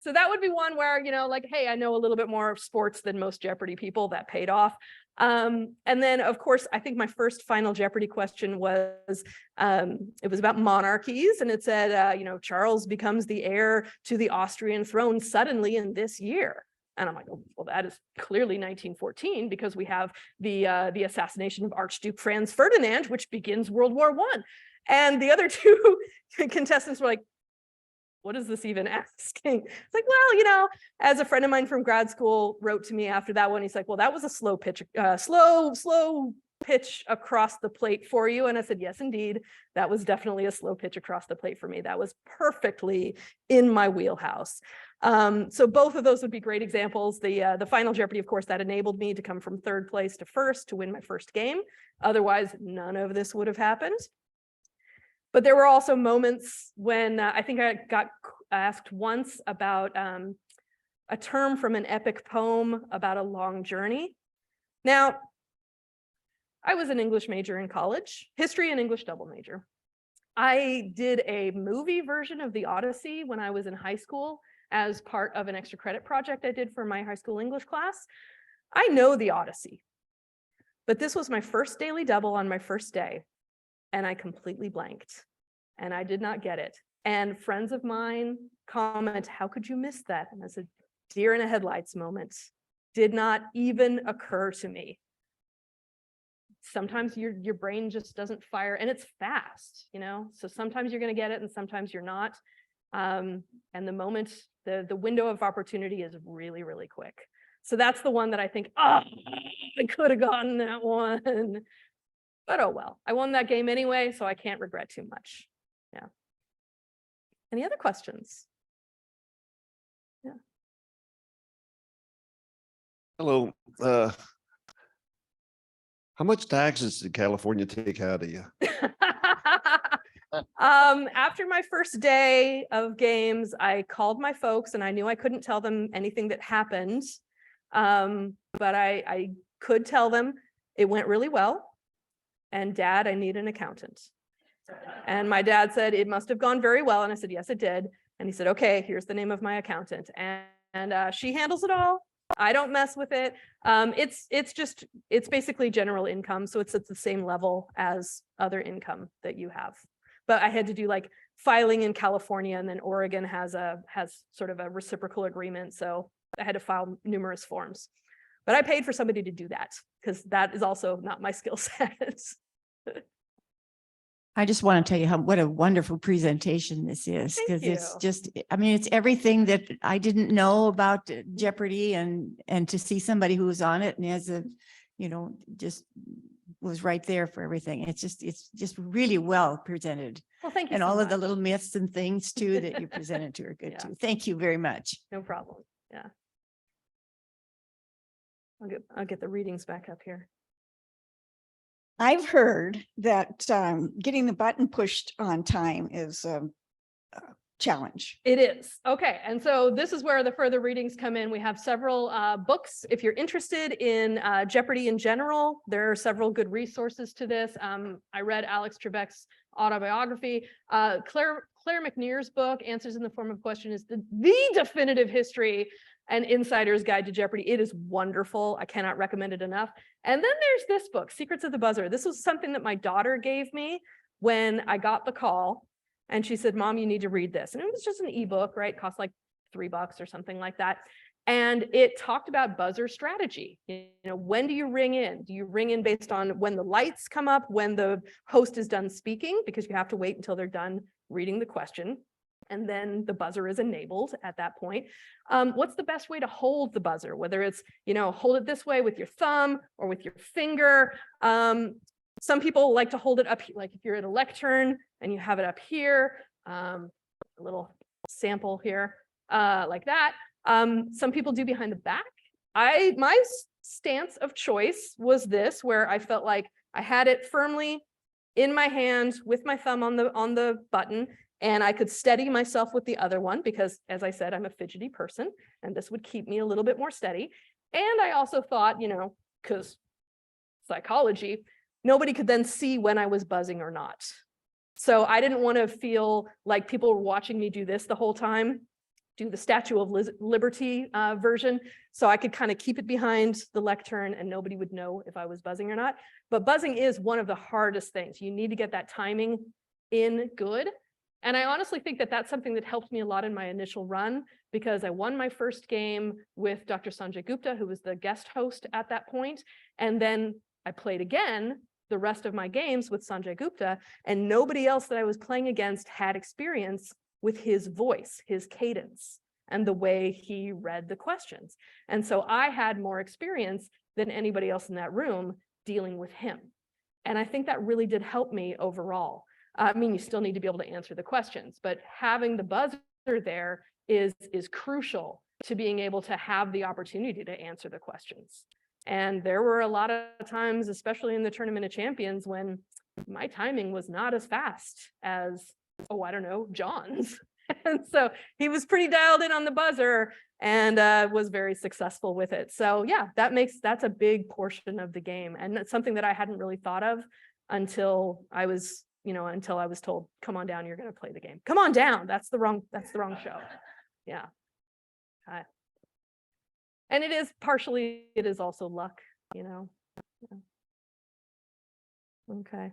[SPEAKER 1] So that would be one where, hey, I know a little bit more of sports than most Jeopardy people. That paid off. And then, of course, I think my first final Jeopardy question was, it was about monarchies. And it said, Charles becomes the heir to the Austrian throne suddenly in this year. And I'm like, oh, well, that is clearly 1914 because we have the assassination of Archduke Franz Ferdinand, which begins World War I. And the other two contestants were like, what is this even asking? It's like, well, as a friend of mine from grad school wrote to me after that one, he's like, well, that was a slow pitch across the plate for you. And I said, yes, indeed. That was definitely a slow pitch across the plate for me. That was perfectly in my wheelhouse. So both of those would be great examples. The final Jeopardy, of course, that enabled me to come from third place to first to win my first game. Otherwise, none of this would have happened. But there were also moments when I think I got asked once about a term from an epic poem about a long journey. Now, I was an English major in college, history and English double major. I did a movie version of the Odyssey when I was in high school as part of an extra credit project I did for my high school English class. I know the Odyssey, but this was my first daily double on my first day, and I completely blanked, and I did not get it. And friends of mine comment, how could you miss that? And I said, deer in a headlights moment. Did not even occur to me. Sometimes your brain just doesn't fire, and it's fast, so sometimes you're going to get it and sometimes you're not. And the moment, the window of opportunity is really, really quick. So that's the one that I think, I could have gotten that one. But oh well, I won that game anyway, so I can't regret too much. Yeah. Any other questions? Yeah.
[SPEAKER 6] Hello. How much taxes did California take out of you?
[SPEAKER 1] After my first day of games, I called my folks and I knew I couldn't tell them anything that happened. But I could tell them it went really well. And Dad, I need an accountant. And my dad said, it must have gone very well. And I said, yes, it did. And he said, okay, here's the name of my accountant. And she handles it all. I don't mess with it. It's basically general income. So it's at the same level as other income that you have. But I had to do like filing in California, and then Oregon has sort of a reciprocal agreement. So I had to file numerous forms. But I paid for somebody to do that because that is also not my skill set.
[SPEAKER 3] I just want to tell you what a wonderful presentation this is, because it's just, it's everything that I didn't know about Jeopardy, and to see somebody who was on it and has just was right there for everything. It's just really well presented.
[SPEAKER 1] Well, thank you.
[SPEAKER 3] And
[SPEAKER 1] so
[SPEAKER 3] all
[SPEAKER 1] much.
[SPEAKER 3] of the little myths and things too that you presented to are good
[SPEAKER 1] Yeah.
[SPEAKER 3] too. Thank you very much.
[SPEAKER 1] No problem. Yeah. I'll get the readings back up here.
[SPEAKER 7] I've heard that getting the button pushed on time is
[SPEAKER 3] challenge.
[SPEAKER 1] It is. Okay. And so this is where the further readings come in. We have several books. If you're interested in Jeopardy in general, there are several good resources to this. I read Alex Trebek's autobiography. Claire McNear's book, Answers in the Form of Question, is the definitive history and insider's guide to Jeopardy. It is wonderful. I cannot recommend it enough. And then there's this book, Secrets of the Buzzer. This was something that my daughter gave me when I got the call. And she said, Mom, you need to read this. And it was just an ebook, right? It cost like $3 or something like that. And it talked about buzzer strategy. You know, when do you ring in? Do you ring in based on when the lights come up, when the host is done speaking, because you have to wait until they're done reading the question. And then the buzzer is enabled at that point. What's the best way to hold the buzzer? Whether it's, you know, hold it this way with your thumb or with your finger. Some people like to hold it up, like if you're at a lectern and you have it up here, a little sample here, like that. Some people do behind the back. My stance of choice was this, where I felt like I had it firmly in my hand with my thumb on the button, and I could steady myself with the other one because, as I said, I'm a fidgety person, and this would keep me a little bit more steady. And I also thought, you know, because psychology, nobody could then see when I was buzzing or not. So I didn't want to feel like people were watching me do this the whole time, do the Statue of Liberty version. So I could kind of keep it behind the lectern and nobody would know if I was buzzing or not. But buzzing is one of the hardest things. You need to get that timing in good. And I honestly think that that's something that helped me a lot in my initial run, because I won my first game with Dr. Sanjay Gupta, who was the guest host at that point. And then I played again the rest of my games with Sanjay Gupta, and nobody else that I was playing against had experience with his voice, his cadence, and the way he read the questions. And so I had more experience than anybody else in that room dealing with him. And I think that really did help me overall. I mean, you still need to be able to answer the questions, but having the buzzer there is crucial to being able to have the opportunity to answer the questions. And there were a lot of times, especially in the Tournament of Champions, when my timing was not as fast as, oh, I don't know, John's. And so he was pretty dialed in on the buzzer and was very successful with it. So yeah, that's a big portion of the game. And that's something that I hadn't really thought of until I was told, come on down, you're going to play the game. Come on down. That's the wrong show. Yeah. And it is also luck, you know. Yeah. Okay.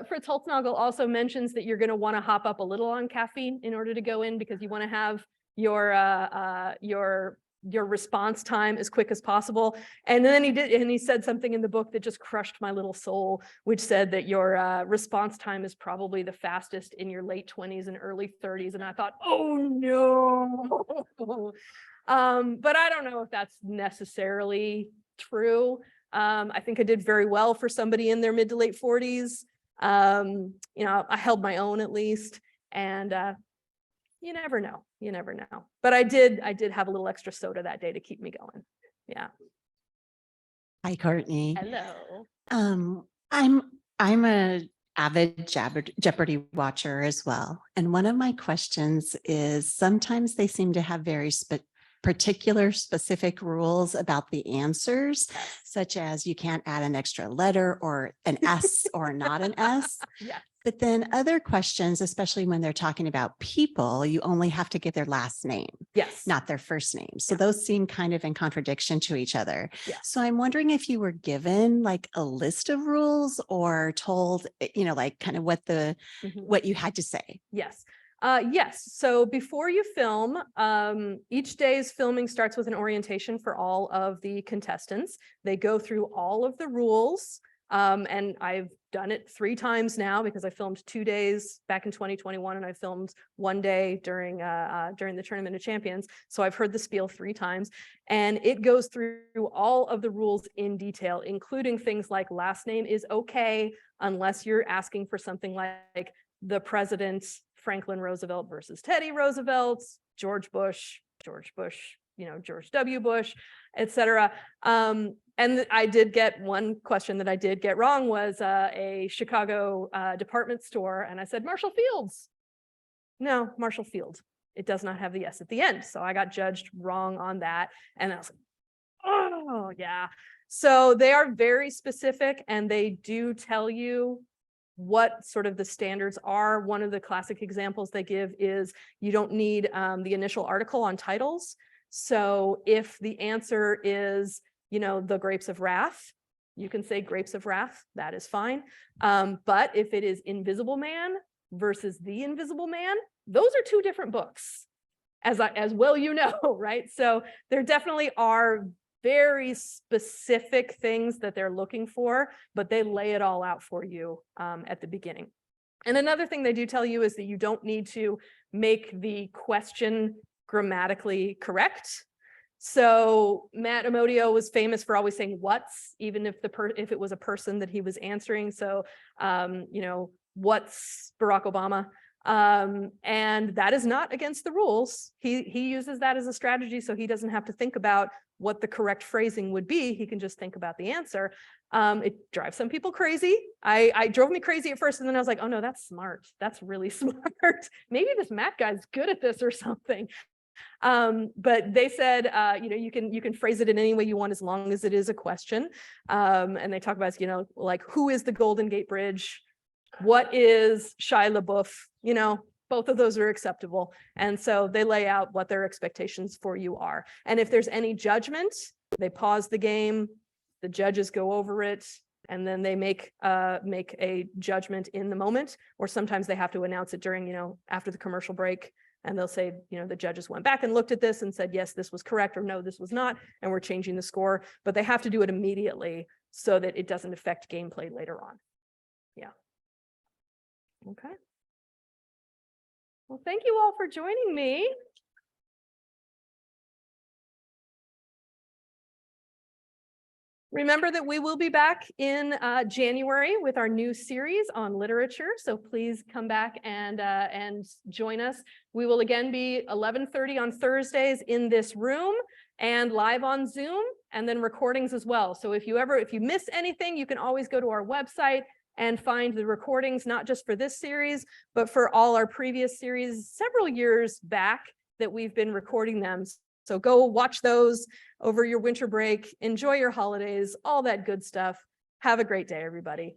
[SPEAKER 1] Fritz Holznagel also mentions that you're going to want to hop up a little on caffeine in order to go in, because you want to have your response time as quick as possible. And then he said something in the book that just crushed my little soul, which said that your response time is probably the fastest in your late 20s and early 30s. And I thought, oh no. But I don't know if that's necessarily true. I think I did very well for somebody in their mid to late 40s. You know, I held my own at least, and you never know. But I did have a little extra soda that day to keep me going. Yeah.
[SPEAKER 7] Hi, Courtney.
[SPEAKER 1] Hello.
[SPEAKER 7] I'm a avid Jeopardy watcher as well. And one of my questions is, sometimes they seem to have very particular specific rules about the answers, such as you can't add an extra letter or an S or not an S.
[SPEAKER 1] Yeah.
[SPEAKER 7] But then other questions, especially when they're talking about people, you only have to give their last name,
[SPEAKER 1] Yes.
[SPEAKER 7] not their first name. So
[SPEAKER 1] Yeah.
[SPEAKER 7] those seem kind of in contradiction to each other.
[SPEAKER 1] Yeah.
[SPEAKER 7] So I'm wondering if you were given like a list of rules or told, you know, like kind of what you had to say.
[SPEAKER 1] Yes. Yes. So before you film, each day's filming starts with an orientation for all of the contestants. They go through all of the rules. And I've done it 3 times now, because I filmed 2 days back in 2021 and I filmed 1 day during the Tournament of Champions. So I've heard the spiel 3 times, and it goes through all of the rules in detail, including things like last name is okay unless you're asking for something like the president, Franklin Roosevelt versus Teddy Roosevelt, George Bush, you know, George W. Bush, etc. And I did get one question that I did get wrong, was a Chicago department store. And I said, Marshall Fields. no, Marshall Field. It does not have the S at the end. So I got judged wrong on that. And I was like, oh yeah. So they are very specific and they do tell you what sort of the standards are. One of the classic examples they give is you don't need the initial article on titles. So if the answer is, the Grapes of Wrath, you can say Grapes of Wrath, that is fine. But if it is Invisible Man versus The Invisible Man, those are two different books, as well, right? So there definitely are very specific things that they're looking for, but they lay it all out for you at the beginning. And another thing they do tell you is that you don't need to make the question grammatically correct. So Matt Amodio was famous for always saying what's, even if if it was a person that he was answering. So, what's Barack Obama? And that is not against the rules. He uses that as a strategy, so he doesn't have to think about what the correct phrasing would be. He can just think about the answer. It drives some people crazy. I drove me crazy at first, and then I was like, oh no, that's smart. That's really smart. Maybe this Matt guy's good at this or something. But they said, you can phrase it in any way you want as long as it is a question. And they talk about, like, who is the Golden Gate Bridge? What is Shia LaBeouf? Both of those are acceptable. And so they lay out what their expectations for you are. And if there's any judgment, they pause the game, the judges go over it, and then they make a judgment in the moment, or sometimes they have to announce it during, after the commercial break. And they'll say, the judges went back and looked at this and said, yes, this was correct, or no, this was not, and we're changing the score. But they have to do it immediately so that it doesn't affect gameplay later on. Yeah. Okay. Well, thank you all for joining me. Remember that we will be back in January with our new series on literature. So please come back and join us. We will again be 11:30 on Thursdays in this room and live on Zoom, and then recordings as well. So if you miss anything, you can always go to our website and find the recordings, not just for this series, but for all our previous series several years back that we've been recording them. So go watch those over your winter break, enjoy your holidays, all that good stuff. Have a great day, everybody.